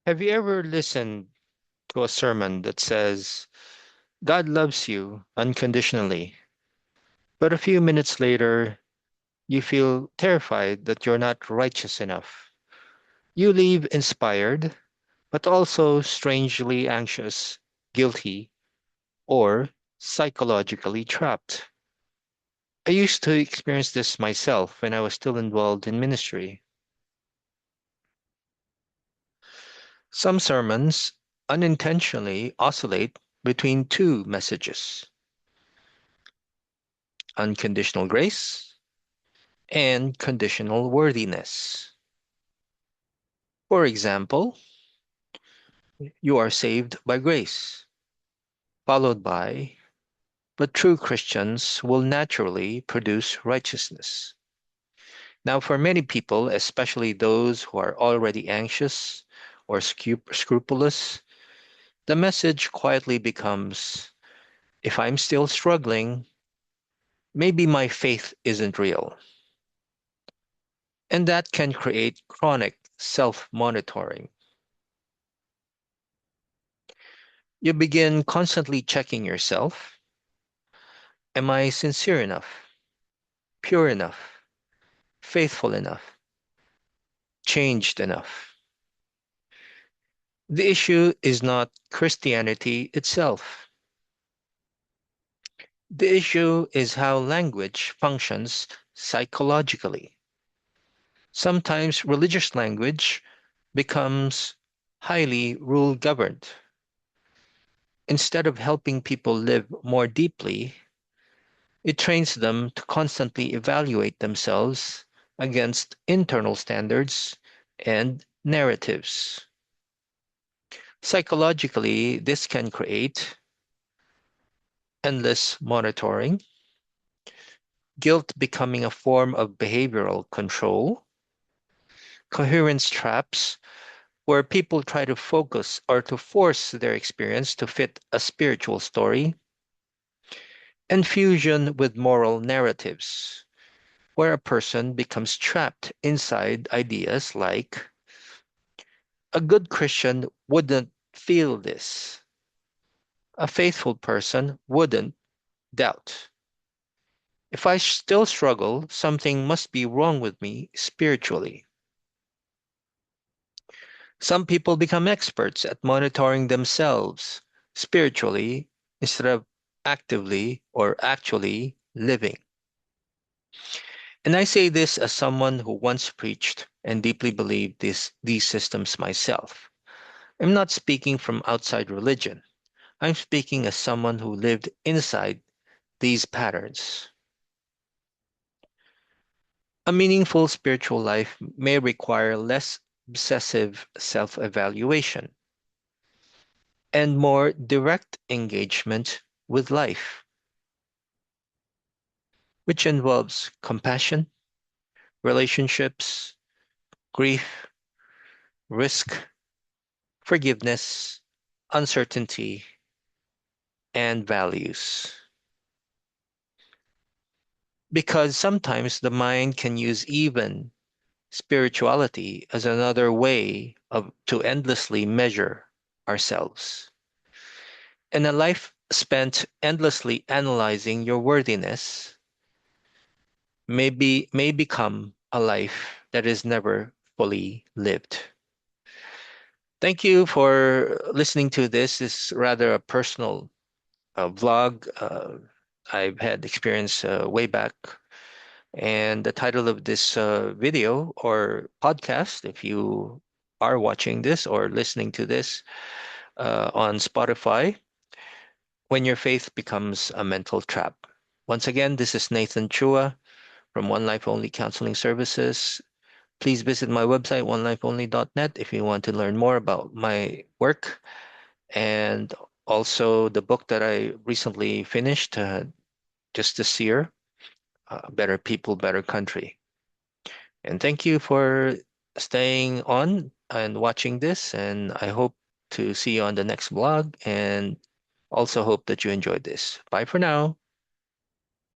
Have you ever listened to a sermon that says, God loves you unconditionally, but a few minutes later, you feel terrified that you're not righteous enough? You leave inspired, but also strangely anxious, guilty, or psychologically trapped. I used to experience this myself when I was still involved in ministry. Some sermons unintentionally oscillate between two messages: unconditional grace and conditional worthiness. For example, you are saved by grace, followed by, but true Christians will naturally produce righteousness. Now, for many people, especially those who are already anxious or scrupulous, the message quietly becomes, if I'm still struggling, maybe my faith isn't real. And that can create chronic self monitoring. You begin constantly checking yourself. Am I sincere enough, pure enough, faithful enough, changed enough? The issue is not Christianity itself. The issue is how language functions psychologically. Sometimes religious language becomes highly rule governed. Instead of helping people live more deeply, it trains them to constantly evaluate themselves against internal standards and narratives. Psychologically, this can create endless monitoring, guilt becoming a form of behavioral control, coherence traps, where people try to focus or to force their experience to fit a spiritual story, and fusion with moral narratives, where a person becomes trapped inside ideas like, a good Christian wouldn't feel this, a faithful person wouldn't doubt. If I still struggle, something must be wrong with me spiritually. Some people become experts at monitoring themselves spiritually instead of actively or actually living. And I say this as someone who once preached and deeply believed these systems myself. I'm not speaking from outside religion. I'm speaking as someone who lived inside these patterns. A meaningful spiritual life may require less obsessive self evaluation and more direct engagement with life, which involves compassion, relationships, grief, risk, forgiveness, uncertainty, and values. Because sometimes the mind can use even spirituality as another way to endlessly measure ourselves. And a life spent endlessly analyzing your worthiness may become a life that is never fully lived. Thank you for listening to this. This is rather a personal vlog I've had experience way back. And the title of this video or podcast, if you are watching this or listening to this on Spotify, When Your Faith Becomes a Mental Trap. Once again, this is Nathan Chua from One Life Only Counseling Services. Please visit my website, onelifeonly.net, if you want to learn more about my work and also the book that I recently finished just this year, Better People, Better Country. And thank you for staying on and watching this. And I hope to see you on the next vlog and also hope that you enjoyed this. Bye for now.